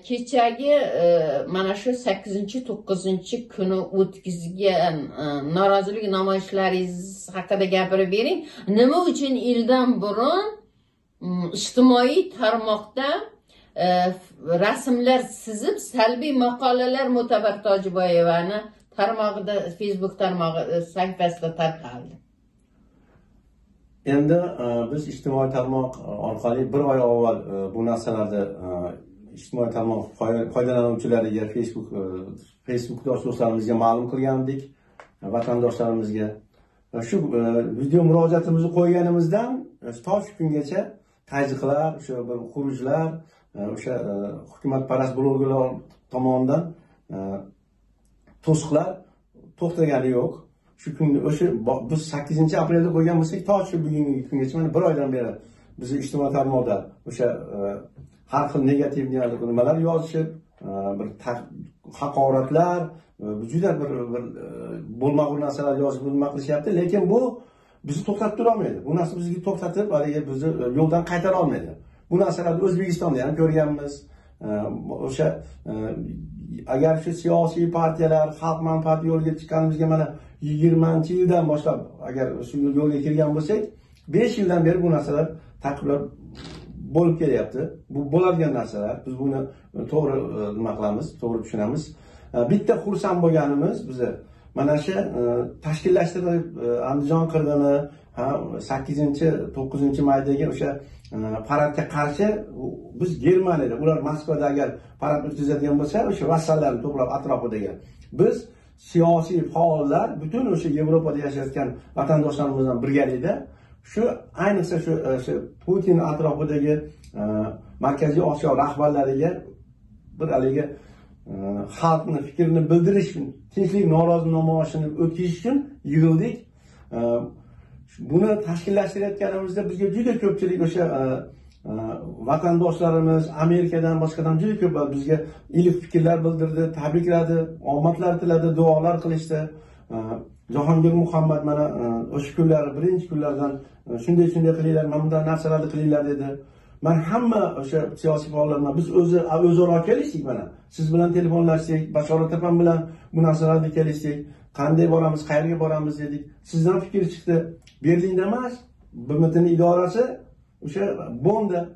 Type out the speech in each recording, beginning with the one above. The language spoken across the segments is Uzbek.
kechagi mana shu 8-9 kuni o'tkazgan norozilik namoyishlaringiz haqida gapirib bering. Nima uchun yildan burun ijtimoiy tarmoqda rasmlar sizib salbiy maqolalar Mo'tabar Tojiboyevani tarmog'ida, Facebook tarmog'i sahifasida tarqaldi? Endi biz ijtimoiy tarmoq orqali bir oy avval bu narsalarni ijtimoiy tarmoq foydalanuvchilariga, Facebook do'stlarimizga ma'lum qilgandik, vatandoshlarimizga. Shu video murojaatimizni qo'yganimizdan to shu kungacha tajriqlar, o'sha bir xurujlar, o'sha hukumatparast blogerlar tomonidan to'siqlar to'xtagani yo'q. Shu kunni o'sha biz 8-aprelda qo'ygan bo'lsak, to shu bugungi kungacha mana bir oydan beri bizni ijtimoiy tarmoqda o'sha har xil negativ nimalar yozishib, bir haqoratlar, juda bir bo'lmag'ur narsalar yozib nima qilishyapti, lekin bu bizni to'xtatib tura olmaydi. Bu narsa bizga to'xtatib, haliga bizni yo'ldan qaytara olmaydi. Bu narsalarni O'zbekistonda ham ko'rganmiz. O'sha agar shu siyosiy partiyalar xalq manfaati yo'liga chiqqanimizga mana 20-yildan boshlab agar shu yo'lga kirgan bo'lsak, 5 yildan beri bu narsalar ta'qiblar bo'lib kelyapti. Bu bo'ladigan narsalar. Biz buni to'g'ri nima qilamiz, to'g'ri tushunamiz. Bitta xursand bo'lganimiz bizni mana shu tashkillashtirib Andijon qirg'ini 8-9 maydagi o'sha paradga qarshi biz Germaniyada, ular Moskvada agar parad o'tkazadigan bo'lsa, o'sha vassallarni to'plab atrofidagi biz siyosiy faollar butun o'sha Yevropada yashayotgan vatandoshlarimiz bilan birgalikda shu ayniqsa shu Putin atrofidagi Markaziy Osiyo rahbarlariga bir haligi xalqni fikrini bildirish uchun, tinchlik norozi namoyishini o'tkazish uchun yig'ildik. Buni tashkillashtirayotganimizda bizga juda ko'pchilik o'sha vatandoshlarimiz Amerikadan, boshqadan juda ko'p bizga iliq fikrlar bildirdi, tabrikladi, omadlar tiladi, duolar qilishdi. Jahongir Muhammad mana o'sha kunlar, birinchi kunlardan shunday qilinglar, mana bunday narsalarni qilinglar dedi. Men hamma o'sha siyosiy faollarga biz o'zaro kelishdik mana. Siz bilan telefonlashdik, Bashorat opam bilan bu narsalarni kelishdik. Qanday boramiz, qayerga boramiz dedik. Sizdan fikr chiqdi. Berlinda emas, BMTning idorasi o'sha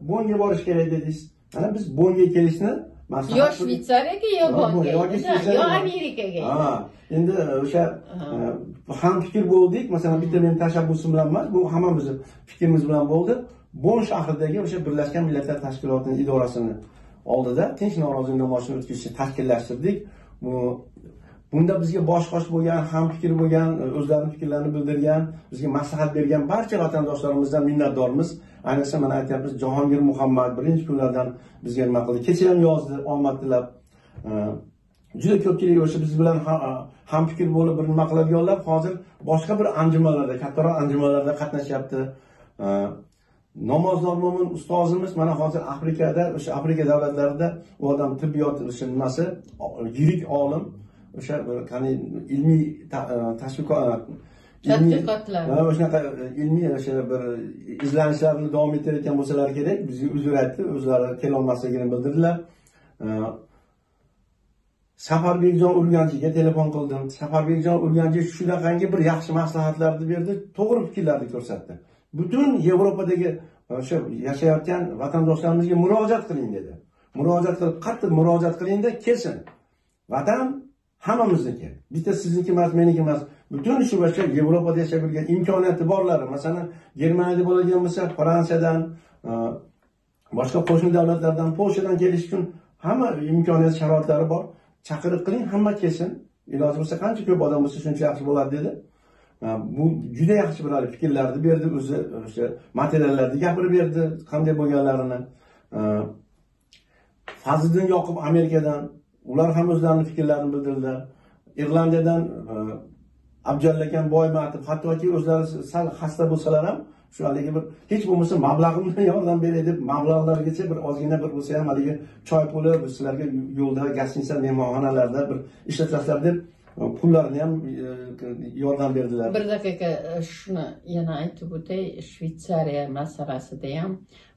Bonnga borish kerak dedingiz. Mana biz Bonnga kelishni yo Shvetsariyaga, yo Bonnga, yo Amerikaga. Endi o'sha ham fikr bo'ldik. Masalan, bitta men tashabbusim bilan emas, bu hammamiz fikrimiz bilan bo'ldi. Bonn shahridagi o'sha Birlashgan Millatlar Tashkilotining idorasini oldida tinch norozilik namoyishini o'tkazishni tashkillashtirdik. Bunda bizga bosh-qosh bo'lgan, ham fikr bo'lgan, o'zlarining fikrlarini bildirgan, bizga maslahat bergan barcha vatandoshlarimizdan minnatdormiz. Ayniqsa mana aytyapmiz, Jahongir Muhammad birinchi kunlardan bizga nima qildi, kecha ham yozdi, omad tilab. Juda ko'pchilik o'sha biz bilan ham fikr bo'lib bir nima qiladiganlar hozir boshqa bir anjumanlarda, kattaroq anjumanlarda qatnashyapti. Namozdor mo'min ustozimiz mana hozir Afrikada, o'sha Afrika davlatlarida u odam tibbiyot nimasi, yirik olim, o'sha qani ilmiy tadqiqotlar, o'shaqa ilmiy o'sha bir izlanishlarni davom ettirayotgan bo'lsalar kerak, bizga uzr aytdi, o'zlari kela olmasligini bildirdilar. Safarbekjon Urganchiga telefon qildim. Safarbekjon Urganchi shunaqangi bir yaxshi maslahatlarni berdi, to'g'ri fikrlarni ko'rsatdi. Butun Yevropadagi o'sha yashayotgan vatandoshlarimizga murojaat qiling dedi. Murojaat qilib, qattiq murojaat qiling-da, kelsin. Vatan hammamizniki. Bitta sizniki emas, meniki emas. Butun shu o'sha Yevropada yashab yurgan imkoniyati borlar, masalan, Germaniyada bo'ladigan bo'lsa, Fransiyadan, boshqa qo'shni davlatlardan, Polshadan kelish uchun hamma imkoniyat, sharoitlari bor. Chaqiriq qiling, hamma kelsin. Iloji bo'lsa qancha ko'p odam bo'lsa shuncha yaxshi bo'ladi dedi. Bu juda yaxshi bir fikrlarni berdi, o'zi o'sha materiallarni gapirib berdi, qanday bo'lganlarini. Fazliddin Yoqub Amerikadan, ular ham o'zlarining fikrlarini bildirdilar. Irlandiyadan Abjallakan Boymatov, hattoki o'zlari sal xasta bo'lsalar ham shu haligi bir hech bo'lmasa mablag'imdan yordam beray deb mablag'largacha bir ozgina bir bo'lsa ham haligi choy puli sizlarga yo'lda, gostinitsa, mehmonxonalarda bir ishlatasizlar deb pullarni ham yordam berdilar. Bir daqiqa shuni yana aytib o'tay, Shvetsariya masalasida ham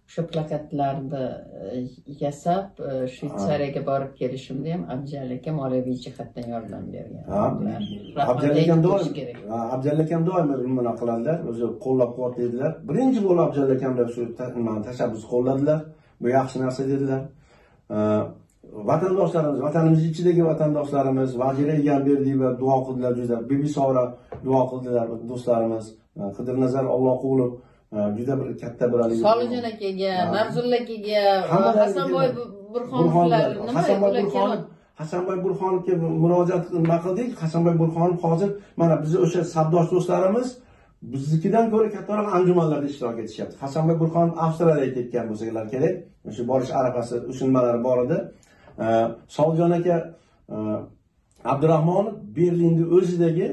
o'sha plakatlarni yasab Shvetsariyaga borib kelishimda ham Abjal aka moliyaviy jihatdan yordam bergan. Abjal akam doim nima qiladilar, o'zi qo'llab-quvvatlaydilar. Birinchi bo'lib Abjal akamlar shu tashabbus qo'lladilar. Bu yaxshi narsa dedilar. Vatandoshlarimiz, vatanimiz ichidagi vatandoshlarimiz Vazira Egamberdiyeva duo qildilar juda. Bibi Sora duo qildilar do'stlarimiz. Qidirnazar Alloqulov juda bir katta bir Solijon akaga, Navzulla akaga, Hasanboy Burxonovlar nima Hasanboy Burxonovga murojaat qildik. Hasanboy Burxonov hozir mana biz o'sha sabdosh do'stlarimiz biznikidan ko'ra kattaroq anjumanlarda ishtirok etishyapti. Hasanboy Burxonov Avstraliyaga ketgan bo'lsalar kerak. O'sha borish arafasi usulmalari bor edi. Solijon aka Abdurahmonov Berlinda o'zidagi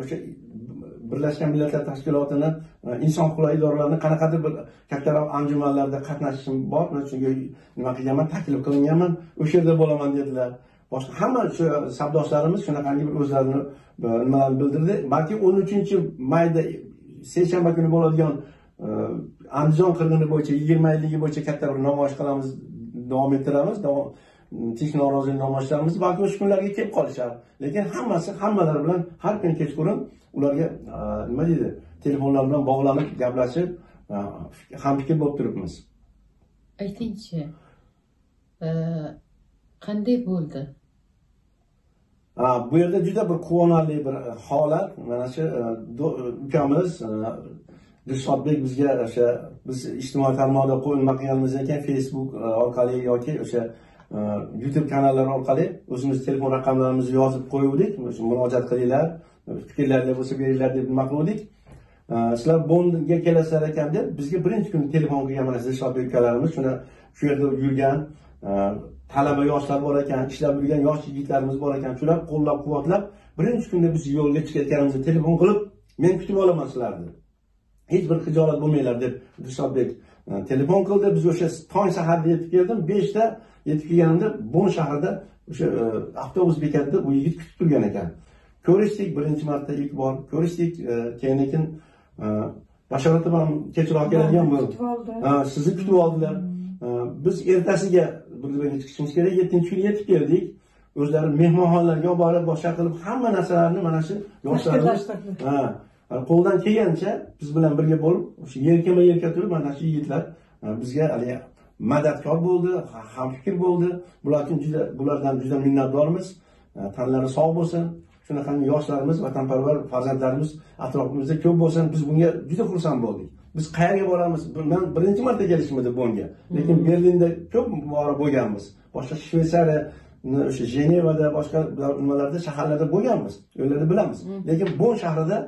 o'sha Birlashgan Millatlar Tashkilotini inson huquqlari idoralarini qanaqadir bir kattaroq anjumanlarda qatnashishim bor. Shunga nima qilganman, taklif qilinganman, o'sha yerda bo'laman dedilar. Boshqa hamma shu sabdoshlarimiz shunaqangi bir o'zlarini nimalarni bildirdi. Balki 13-mayda seshanba kuni bo'ladigan Andijon qirg'ini bo'yicha 20-ligi bo'yicha katta bir namoyish qilamiz, davom ettiramiz. Tinch norozilik namoyishlarimiz balki o'sha kunlarga kelib qolishar. Lekin hammalari bilan har kuni kechqurun ularga nima deydi, telefonlar bilan bog'lanib gaplashib, hamfikr bo'lib turibmiz. Aytingchi, qanday bo'ldi? Bu yerda juda bir quvonarli bir holat. Mana shu ukamiz Dilshodbek bizga o'sha biz ijtimoiy tarmoqda qo'yilma qilganimizdan keyin Facebook orqali yoki o'sha YouTube kanallari orqali o'zimiz telefon raqamlarimizni yozib qo'yuvdik. Murojaat qilinglar, fikrlaringiz bo'lsa beringlar deb nima qildik. Sizlar Bonnga kelasizlar ekan deb bizga birinchi kun telefon qilgan mana Dilshodbek ukalarimiz, shuni shu yerda yurgan talaba yoshlar bor ekan, ishlab yurgan yosh yigitlarimiz bor ekan, shular qo'llab-quvvatlab birinchi kunda biz yo'lga chiqayotganimizda telefon qilib, "Men kutib olaman sizlarni. Hech bir xijolat bo'lmanglar" deb Dilshodbek telefon qildi. Biz o'sha tong saharda yetib keldim. 5 da yetib kelganimda Bon shahrida o'sha avtobus bekatida u yigit kutib turgan ekan. Ko'rishdik birinchi marta ilk bor. Ko'rishdik, keyin bashoratim ham kechroq keladigan bo'ldi. Sizni kutib oldilar. Biz ertasiga birga chiqishimiz kerak. 7-kuni yetib keldik. O'zlari mehmonxonalarga olib borib boshqa qilib hamma narsalarni mana shu yoshlarimiz qo'ldan kelgancha biz bilan birga bo'lib, o'sha yelkama-yelka turib mana shu yigitlar bizga hali madadkor bo'ldi, hamfikr bo'ldi. Bulardan juda minnatdormiz. Tanlari sog' bo'lsin. Shunaqangi yoshlarimiz, vatanparvar farzandlarimiz atrofimizda ko'p bo'lsin. Biz bunga juda xursand bo'ldik. Biz qayerga boramiz? Men birinchi marta kelishim edi Bonga. Lekin Berlinda ko'p bora bo'lganmiz. Boshqa Shvetsariya, o'sha Jenevada, boshqa nimalarda, shaharlarda bo'lganmiz. Ularni bilamiz. Lekin Bon shahrida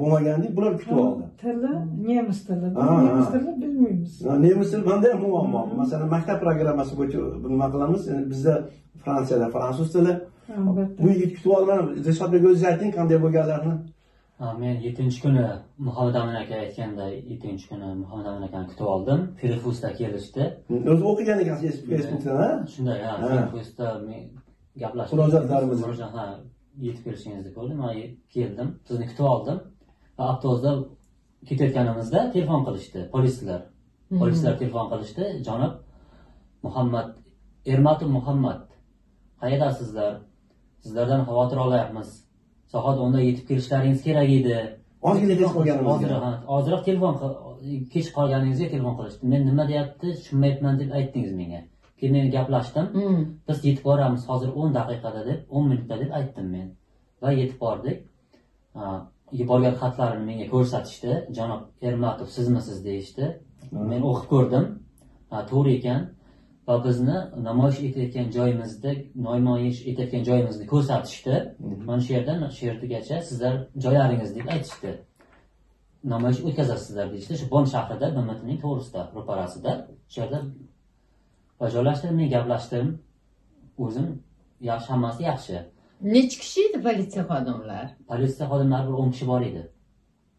bo'lmagandik, bular kutib oldi. Tili nemis tili. Nemis tili bilmaymiz. Nemis tili qanday muammo? Masalan, maktab programmasi bo'yicha nima qilamiz? Bizda Fransiyada fransuz tili. Bu yigit kutib olmadi. Dilshodbek o'zingiz ayting qanday bo'lganlarini. Men 7-kuni Muhammad Amin aka aytganday 7-kuni Muhammad Amin akani kutib oldim. Firxusda kelishdi. O'zi o'qigan ekansiz Facebookda, ha? Shunday, ha. Firxusda men gaplashdik. Murojaatlarimiz. Yetib kelishingizni ko'rdim. Men keldim, sizni kutib oldim. Va avtobusda ketayotganimizda telefon qilishdi polislar. Polislar telefon qilishdi. Janob Muhammad Ermatov Muhammad, qayerdasizlar? Sizlardan xavotir olyapmiz. Soat 10da yetib kelishlaringiz kerak edi. Ozgina kech qolganimiz. Hozirroq telefon kech qolganingizga telefon qilishdi. Men nima deyapti, tushunmayapman deb aytdingiz menga. Keyin men gaplashdim. Biz yetib boramiz hozir 10 daqiqada deb, 10 minutda deb aytdim men. Va yetib bordik. Yuborgan xatlarini menga ko'rsatishdi. Janob Ermatov sizmisiz deyishdi. Men o'qib ko'rdim. To'g'ri ekan. Va bizni namoyish etayotgan joyimizni ko'rsatishdi. Mana shu yerdan shu yergacha sizlar joylaringiz deb aytishdi. Namoyish o'tkazasizlar deyishdi. Shu Bon shahrida, BMTning to'g'risida, ro'parasida. Shu yerda va joylashtirib, men gaplashdim. O'zim yaxshi, hammasi yaxshi. Necha kishi edi politsiya xodimlar? Politsiya xodimlari bir 10 kishi bor edi.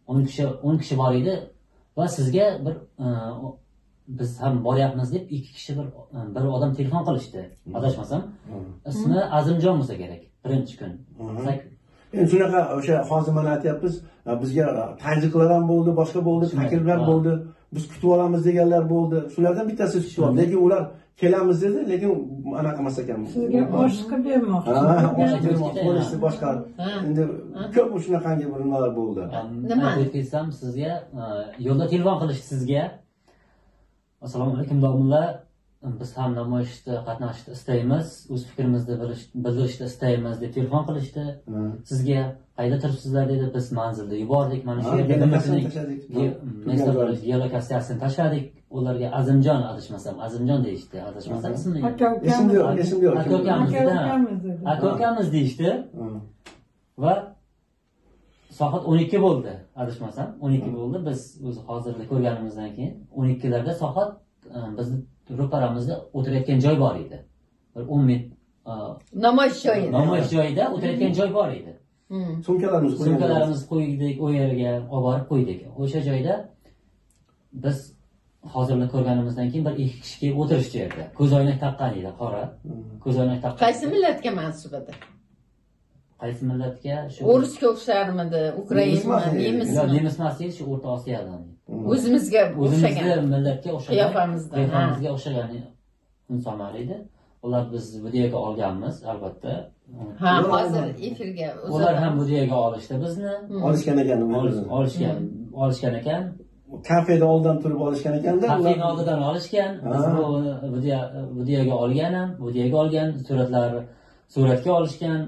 10 kishi bor edi va sizga bir biz ham boryapmiz deb 2 kishi bir odam telefon qilishdi. Adashmasam, ismi Azimjon bo'lsa kerak. Birinchi kun. Endi shunaqa o'sha hozir mana aytyapmiz, bizga tajiklar ham bo'ldi, boshqa bo'ldi, takliflar bo'ldi. biz kutib olamiz deganlar bo'ldi. Shulardan bittasi chiqyapti. Lekin ular kelamiz dedi, lekin anaqa emas ekan. Sizga boshqa bermoqchi. Bo'lishdi boshqa. Endi ko'p shunaqangi bir nimalar bo'ldi. Nima? Aytib ketsam sizga yo'lda telefon qilishdi sizga. Assalomu alaykum domlalar. Biz ham namoyishda qatnashishni istaymiz, o'z fikrimizni bildirishni istaymiz deb telefon qilishdi. Sizga qayda turibsizlar dedi, biz manzilda yubordik, mana shu yerga geolokasiyasini tashladik. Ularga Azimjon adashmasam, Azimjon deyishdi, adashmasam ismini. Esimda yo'q. Aka ukamiz deyishdi. Va soat 12 bo'ldi, adashmasam, 12 bo'ldi. Biz o'zi hozirda ko'rganimizdan keyin 12larda soat bizni ro'paramizda o'tirayotgan joy bor edi. Bir 10 metr namoyish joyida. Namoyish joyida o'tirayotgan joy bor edi. Sumkalarimizni qo'ydik, u yerga olib borib qo'ydik. O'sha joyda biz hozirda ko'rganimizdan keyin bir ikki kishi kelib o'tirishdi yerda. Ko'zoynak taqqan edi, qora. Ko'zoynak taqqan. Qaysi millatga mansub edi? Qaysi millatga? Shu O'risga o'xsharmidi? Ukrainami, nemismi? Yo'q, nemis emas edi, shu O'rta Osiyodan. O'zimizga o'xshagan. O'zimizga millatga o'xshagan. Qiyofamizga o'xshagan insonlar edi. Ular biz videoga olganmiz, albatta. Ha, hozir efirga ular ham videoga olishdi bizni. Olishgan ekan. Olishgan ekan. Kafeda oldidan turib olishgan ekanda. Kafening oldidan olishgan. Biz bu videoga olgan suratga olishgan.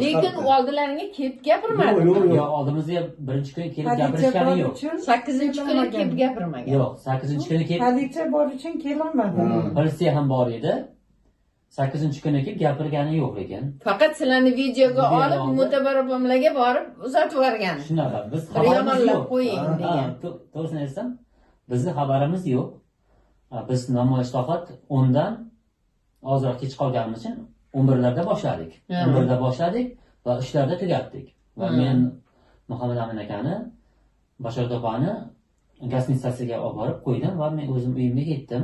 Lekin oldilaringga kelib gapirmadi. Yo'q, oldimizga birinchi kun kelib gapirishgani yo'q. 8-kuni kelib gapirmagan. Yo'q, 8-kuni kelib. Politsiya bor uchun kelolmadi. Politsiya ham bor edi. 8-kuni kelib gapirgani yo'q lekin. Faqat sizlarni videoga olib, Mo'tabar opamlarga borib uzatib yuborgan. Shunaqa, biz xabarimiz yo'q. Qo'ying degan. To'g'risini aytsam, bizni xabarimiz yo'q. Biz namoyish faqat 10 dan ozroq kech qolganimiz uchun 11larda boshladik. 11da boshladik va 3larda tugatdik. Va men Muhammad Amin akani, Bashor opani gastitsasiga olib borib qo'ydim va men o'zim uyimga ketdim.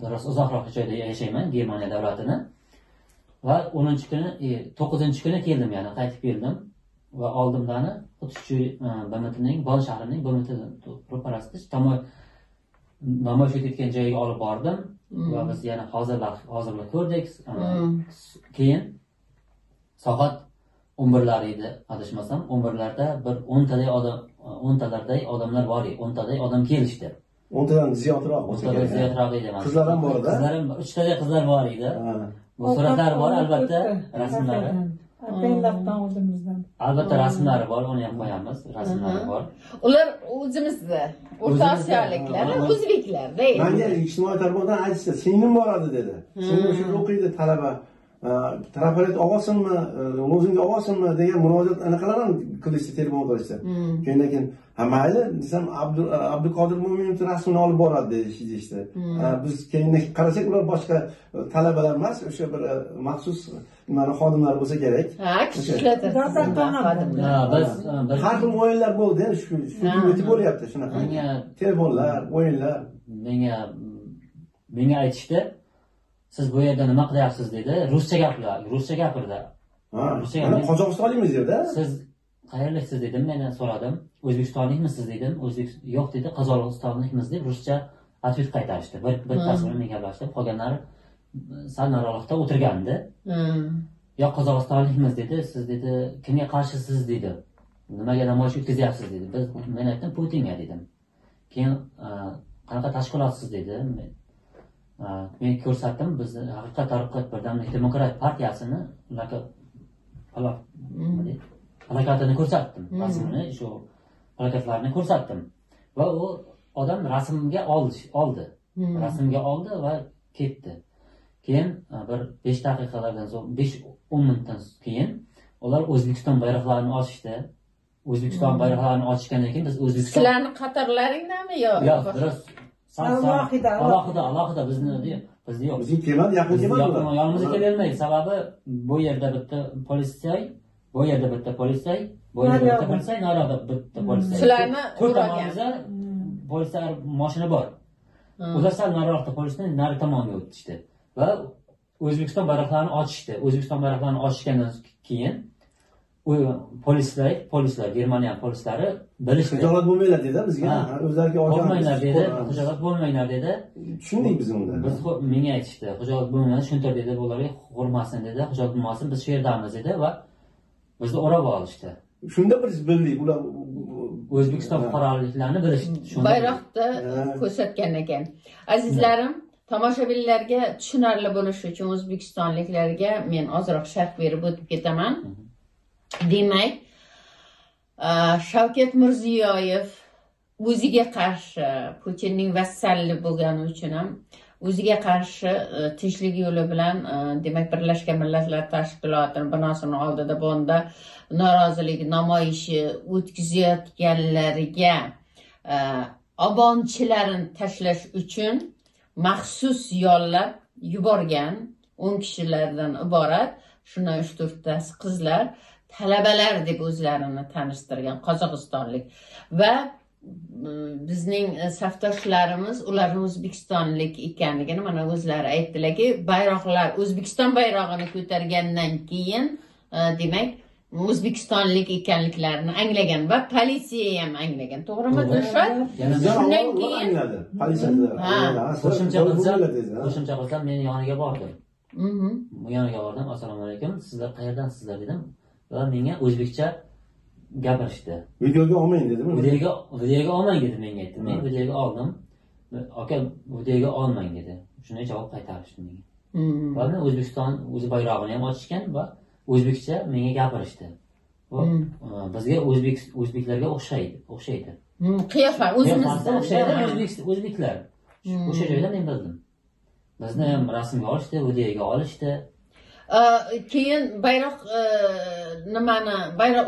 Biroz uzoqroq joyda yashayman, Germaniya davlatida. Va 10-kuni, 9-kuni keldim, yana qaytib keldim va oldimdani xuddi shu BMTning, Bon shahrining BMT ro'parasida namoyish etayotgan joyga olib bordim va biz yana hozirlik ko'rdik. Keyin soat 11lar edi, adashmasam, 11larda bir 10talarday odamlar bor edi, 10taday odam kelishdi. 10tadan ziyodroq bo'lsa kerak. Ziyodroq edi. Qizlar ham bor edi. Qizlarim 3taday qizlar bor edi. Bu suratlar bor, albatta, rasmlari. Apellatdan oldimizdan. Albatta rasmlari bor, uni ham qo'yamiz, rasmlari bor. Ular o'zimizda, O'rta Osiyoliklar, o'zbeklar deydi. Menga ijtimoiy tarmoqdan aytishdi, singlim boradi dedi. Singlim shu o'qiydi, talaba. Trafaret olsinmi, lozing olsinmi degan murojaat anaqalar ham qilishdi, telefon qilishdi. Keyin ha mayli desam, Abduqodir Mo'minovning rasmini olib boradi deyishdi. Biz keyin qarasak, ular boshqa talabalar emas, o'sha bir maxsus mana xodimlar bo'lsa kerak. Ha, ishlatadi. Biz har xil o'yinlar bo'ldi, shu o'tib bo'lyapti shunaqa. Telefonlar, o'yinlar. Menga aytishdi, siz bu yerda nima qilyapsiz dedi. Ruscha gapirdi. Mana Qozog'istonlikmiz dedi. Siz qayerliksiz dedim, men so'radim. O'zbekistonlikmisiz dedim. Yo'q dedi, Qozog'istonlikmiz deb ruscha atvet qaytarishdi. Bittasi bilan men gaplashdim, qolganlari sal nariroqda o'tirgandi. Yo'q, Qozog'istonlikmiz dedi. Siz dedi, kimga qarshisiz dedi. Nimaga namoyish o'tkazyapsiz dedi. Men aytdim, Putinga dedim. Keyin qanaqa tashkilotsiz dedi. Men ko'rsatdim, biz Haqiqat taraqqiyot birdamlik demokrat partiyasini plakatini ko'rsatdim. Rasmini, shu plakatlarni ko'rsatdim. Va u odam rasmga oldi. Rasmga oldi va ketdi. Keyin bir 5 daqiqalardan so'ng, 5-10 minutdan keyin ular O'zbekiston bayroqlarini ochishdi. O'zbekiston bayroqlarini ochgandan keyin biz O'zbekiston sizlarni qatorlaringdami yo? Yo'q, biroz alohida bizni yo'q. Bizni kelmadi, yaqin kelmadi. Yonimizga kelolmaydi. Sababi bu yerda bitta politsiya, bu yerda bitta politsiya, nariyoqda bitta politsiya. Sizlarni to'rtamizda politsiya mashina bor. Ular sal nariroqda politsiyaning nari tomoniga o'tishdi va O'zbekiston bayroqlarini ochishdi. O'zbekiston bayroqlarini ochishgandan keyin polislar, Germaniya polislari bilishdi. Xijolat bo'lmanglar dedi bizga. Ha. O'zlariga Qo'rqmanglar dedi, xijolat bo'lmanglar dedi. Tushundik biz unda. Biz menga aytishdi, xijolat bo'lmanglar, tushuntir dedi, bularga qo'rqmasin dedi, xijolat bo'lmasin, biz shu yerdamiz dedi va bizni o'rab olishdi. Shunda biz bildik, ular O'zbekiston fuqaroliklarini bilishdi. Bayroqda ko'rsatgan ekan. Azizlarim, tomoshabinlarga tushunarli bo'lishi uchun o'zbekistonliklarga men ozroq sharh berib o'tib ketaman. Demak, Shavkat Mirziyoyev o'ziga qarshi Putinning vassalli bo'lgani uchun ham o'ziga qarshi tinchlik yo'li bilan demak Birlashgan Millatlar Tashkilotining binosini oldida bunda norozilik namoyishi o'tkazayotganlariga obonchilarini tashlash uchun maxsus yollab yuborgan 10 kishilardan iborat, shundan 3-4 tasi qizlar, talabalar deb o'zlarini tanishtirgan qozog'istonlik va bizning safdoshlarimiz ularni o'zbekistonlik ekanligini mana o'zlari aytdilarki, bayroqlar O'zbekiston bayrog'ini ko'targandan keyin demak o'zbekistonlik ekanliklarini anglagan va politsiya ham anglagan. To'g'rimi, Dilshod? shundan keyin angladi. Politsiya Qo'shimcha qilsam men yoniga bordim. Yoniga bordim, assalomu alaykum, sizlar qayerdansizlar dedim va menga o'zbekcha gapirishdi. Videoga olmang dedimi? Videoga olmang dedi menga aytdi. Men videoga oldim. Aka, videoga olmang dedi. Shunday javob qaytarishdi menga. Va men O'zbekiston o'zi bayrog'ini ham ochishgan va o'zbekcha menga gapirishdi. Va bizga o'zbeklarga o'xshaydi. Qiyofa o'zimizda o'xshaydi, o'zbeklar. O'sha joyda men bildim. Bizni ham rasmga olishdi, videoga olishdi. Keyin bayroq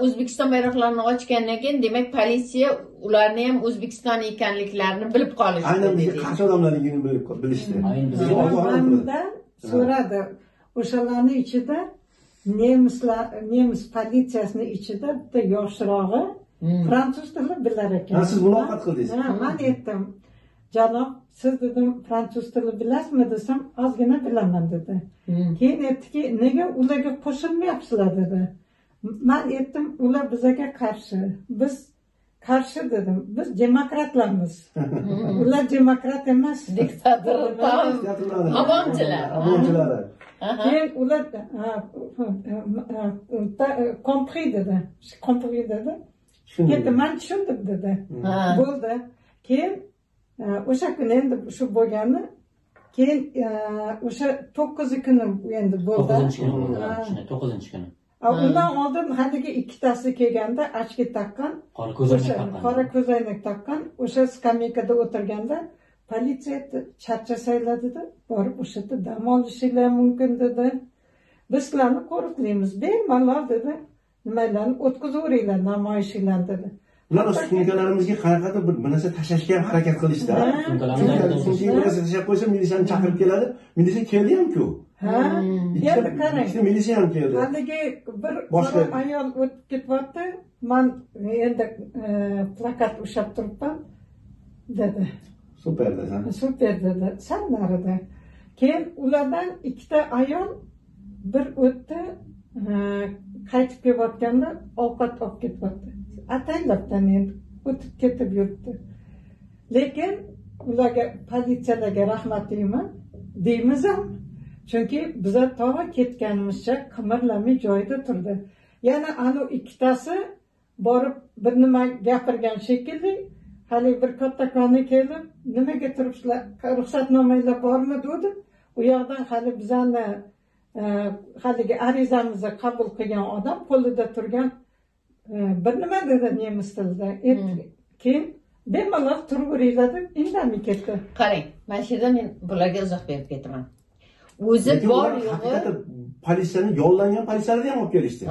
O'zbekiston bayroqlarini ochgandan keyin demak politsiya ularni ham O'zbekiston ekanliklarini bilib qolishdi. Aynan bizga qarshi odamlarligini bilishdi. Mandan so'radi. O'shalarning ichida nemis politsiyasini ichida bitta yoshrog'i fransuz tilini bilar ekan. Siz muloqot qildingiz. Men aytdim, janob, siz dedim fransuz tilini bilasizmi desam, ozgina bilaman dedi. Keyin aytdiki, nega ularga qo'shilmayapsizlar dedi. Men aytdim, ular bizga qarshi. Biz qarshi dedim. Biz demokratlarmiz. Ular demokrat emas, diktator, obonchilar. Keyin ular compris dedi. Compris dedi. Keyin men tushundim dedi. Bo'ldi. Keyin o'sha kuni endi shu bo'lgani, keyin o'sha 9-kuni endi bo'ldi. 9-kuni. Undan oldin haligi ikkitasi kelganda ochki taqqan, qora ko'zoynak taqqan, o'sha skameykada o'tirganda politsiya charchasanglar dedi, borib o'sha yerda dam olishinglar mumkin dedi. Biz sizlarni qo'riqlaymiz, bemalol dedi. Nimalarni o'tkazaveringlar, namoyishinglar dedi. Ular sumkalarimizga qanaqadir bir narsa tashlashga ham harakat qilishdi. Sumkaga tashlab qo'ysa, militsiyani chaqirib keladi. Militsiya keldi-ku. Endi qarang. Militsiya ham keldi. Haligi bir ayol o'tib ketyapti. Men endi plakat ushlab turibman dedi. Super dedi. Super dedi. San narida. Keyin ulardan ikkita ayol bir o'tdi, qaytib kelayotganda ovqat olib ketyapti. Ataylabdan endi o'tib ketib yuribdi. Lekin ularga, politsiyalarga rahmat deymiz ham. Chunki bizlar tog'a ketganimizcha qimirlamay joyida turdi. Yana anu ikkitasi borib bir nima gapirgan shekilli, hali bir kattakoni kelib, nimaga turibsizlar, ruxsatnomalar bormi dedi. U yoqdan hali bizani haligi arizamizni qabul qilgan odam qo'lida turgan bir nima dedi nemis tilida. Keyin bemalol turaveringlar deb indamay ketdi. Qarang, mana shu yerda men bularga izoh berib ketaman. O'zi bor yo'g'i politsiyani yollangan politsiyalarni ham olib kelishdi.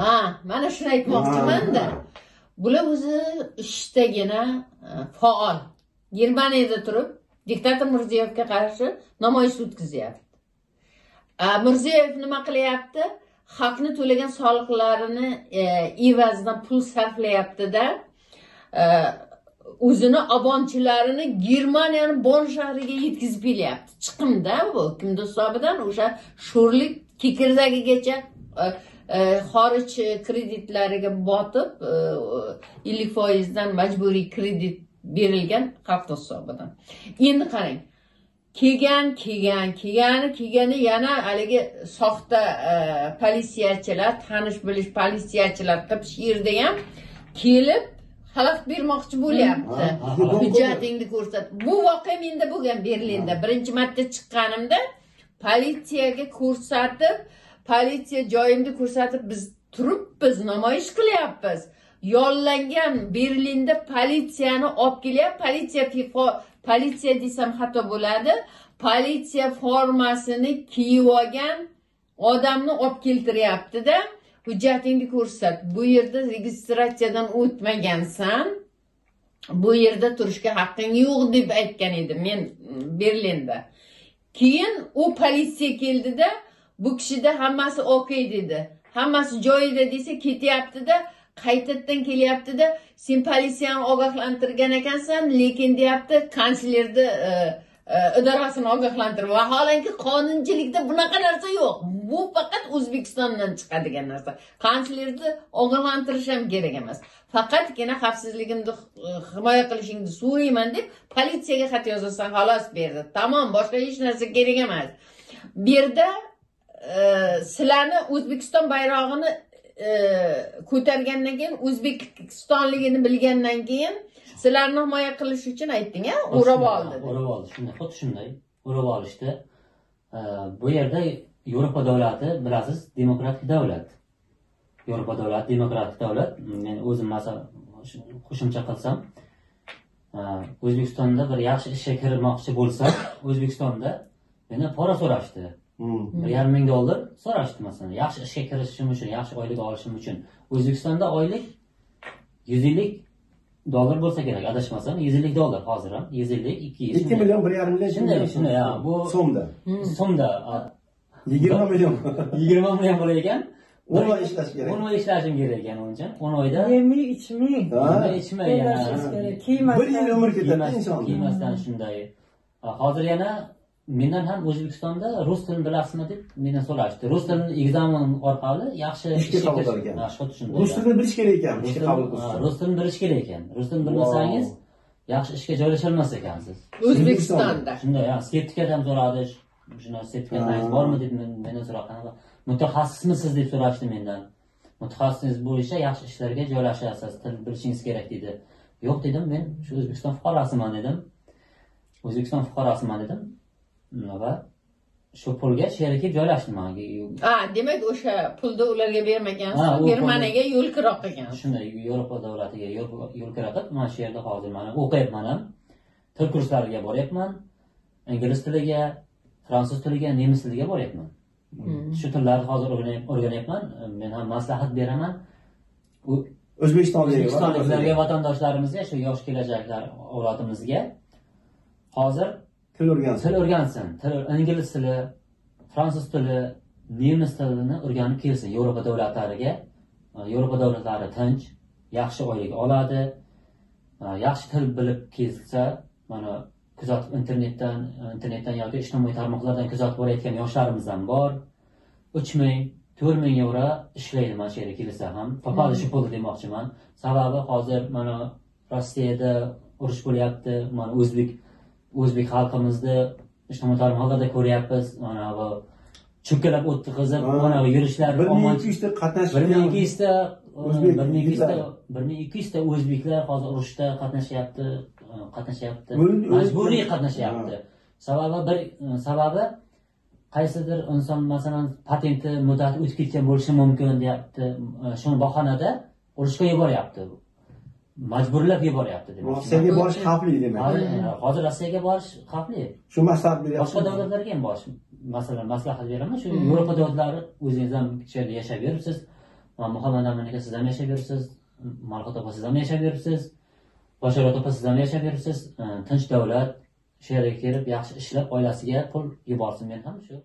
Mana shuni aytmoqchiman-da. Bular o'zi ishdagina faol. Germaniyada turib, diktator Mirziyevga qarshi namoyish o'tkazyapti. Mirziyev nima qilyapti? Xalqni to'lagan soliqlarini evazidan pul sarflayapti-da, o'zini obonchilarini Germaniyani Bonn shahriga yetkazib kelyapti. Chiqimda bu kimdir hisobidan o'sha sho'rlik kekirdagigacha xorij kreditlariga botib 50% majburiy kredit berilgan hafta hisobidan. Endi qarang. Kelgani yana haligi soxta politsiyachilar, tanish bilish politsiyachilar qilib shu yerda ham kelib xalaqit bermoqchi bo'lyapti. Hujjatingni ko'rsat. Bu voqea menda bo'lgan Berlinda. Birinchi marta chiqqanimda politsiyaga ko'rsatib, politsiya joyimni ko'rsatib, biz turibmiz, namoyish qilyapmiz. Yollangan Berlinda politsiyani olib kelyapti. Politsiya desam xato bo'ladi. Politsiya formasini kiyib olgan odamni olib keltiryapti-da, hujjatingni ko'rsat. Bu yerda registratsiyadan o'tmagansan. Bu yerda turishga haqqing yo'q deb aytgan edim men Berlinda. Keyin u politsiya keldida, bu kishida hammasi okey dedi. Hammasi joyida desa ketyapti-da, qaytadan kelyapti-da, sen politsiyani ogohlantirgan ekansan, lekin deyapti, kanslerni idorasini ogohlantirib. Vaholanki qonunchilikda bunaqa narsa yo'q. Bu faqat O'zbekistondan chiqadigan narsa. Kanslerni ogohlantirish ham kerak emas. Faqatgina xavfsizligimni himoya qilishingni so'rayman deb politsiyaga xat yozasan, xolos berdi. Tamom, boshqa hech narsa kerak emas. Bu yerda sizlarni O'zbekiston bayrog'ini ko'targandan keyin, O'zbekistonligini bilgandan keyin sizlarni himoya qilish uchun aytding-a, o'rab oldi. O'rab oldi, shunday, xuddi shunday o'rab olishdi. Bu yerda Yevropa davlati, bilasiz, demokratik davlat. Yevropa davlati demokratik davlat. Men o'zim masalan qo'shimcha qilsam, O'zbekistonda bir yaxshi ishga kirmoqchi bo'lsam, O'zbekistonda mendan pora so'rashdi. $1,500 so'rashdi masalan. Yaxshi ishga kirishim uchun, yaxshi oylik olishim uchun. O'zbekistonda oylik $150 bo'lsa kerak, adashmasam, $150 hozir ham, 150, 200. 2 million, 1,5 million. Shunday, bu so'mda. So'mda 20 million. 20 million bo'lar ekan. 10 oy ishlash kerak. 10 oy ishlashim kerak ekan o'ncha. 10 oyda yemay-ichmay. Ichmay Bir yil umr ketadi inson. Kiymasdan shunday. Hozir yana mendan ham O'zbekistonda rus tilini bilasizmi deb mendan so'rashdi. Rus tilini ekzamen orqali yaxshi ishga qabul ekan. Shunday. Rus tilini bilish kerak ekan, ishga qabul qilishda. Rus tilini bilish kerak ekan. Rus tilini bilmasangiz yaxshi ishga joylasha olmas ekansiz. O'zbekistonda. Shunday, sertifikat ham so'radi. Shuna sertifikatingiz bormi deb mendan so'ragan. Mutaxassismisiz deb so'rashdi mendan. Mutaxassis bo'lishi yaxshi ishlarga joylashasiz, til bilishingiz kerak dedi. Yo'q dedim, men shu O'zbekiston fuqarosiman dedim. O'zbekiston fuqarosiman dedim. Va shu pulga sherikib joylashdim menga. Demak o'sha pulni ularga bermagansiz, Germaniyaga yo'l kira qilgan. Shunday, Yevropa davlatiga yo'l kira qilib, mana shu yerda hozir mana o'qiyapman ham. Til kurslariga boryapman. Ingliz tiliga, fransuz tiliga, nemis tiliga boryapman. Shu tillarni hozir o'rganyapman. Men ham maslahat beraman. O'zbekistonliklarga, vatandoshlarimizga, shu yosh kelajaklar avlodimizga hozir til o'rgansin. Ingliz tili, fransuz tili, nemis tilini o'rganib kelsin Yevropa davlatlariga. Yevropa davlatlari tinch, yaxshi oylik oladi. Yaxshi til bilib kelsa, mana kuzatib internetdan yoki ijtimoiy tarmoqlardan kuzatib borayotgan yoshlarimiz ham bor. 3,000, 4,000 euro ishlaydi mana shu yerga kelsa ham. Topadi shu pulni demoqchiman. Sababi hozir mana Rossiyada urush bo'lyapti. Mana o'zbek xalqimizni ijtimoiy tarmoqlarda ko'ryapmiz. Mana bu cho'kkalab o'tqizib, mana bu yurishlar 1200 ta qatnashgan. 1200 ta o'zbeklar hozir urushda qatnashyapti. Majburiy qatnashyapti. Sababi qaysidir inson masalan patenti muddati o'tib ketgan bo'lishi mumkin deyapti. Shu bahonada urushga yuboryapti. Majburlab yuboryapti demak. Rossiyaga borish xavfli demak. Hozir Rossiyaga borish xavfli. Shu maslahat beryapti. Boshqa davlatlarga ham borish. Masalan, maslahat beraman. Shu Yevropa davlatlari o'zingiz ham ichida yashab yuribsiz. Muhammad Amin siz ham yashab yuribsiz. Malhot opa siz ham yashab yuribsiz. Bashorat opa siz ham yashab yuribsiz. Tinch davlat shu yerga kelib yaxshi ishlab oilasiga pul yuborsin, men ham shu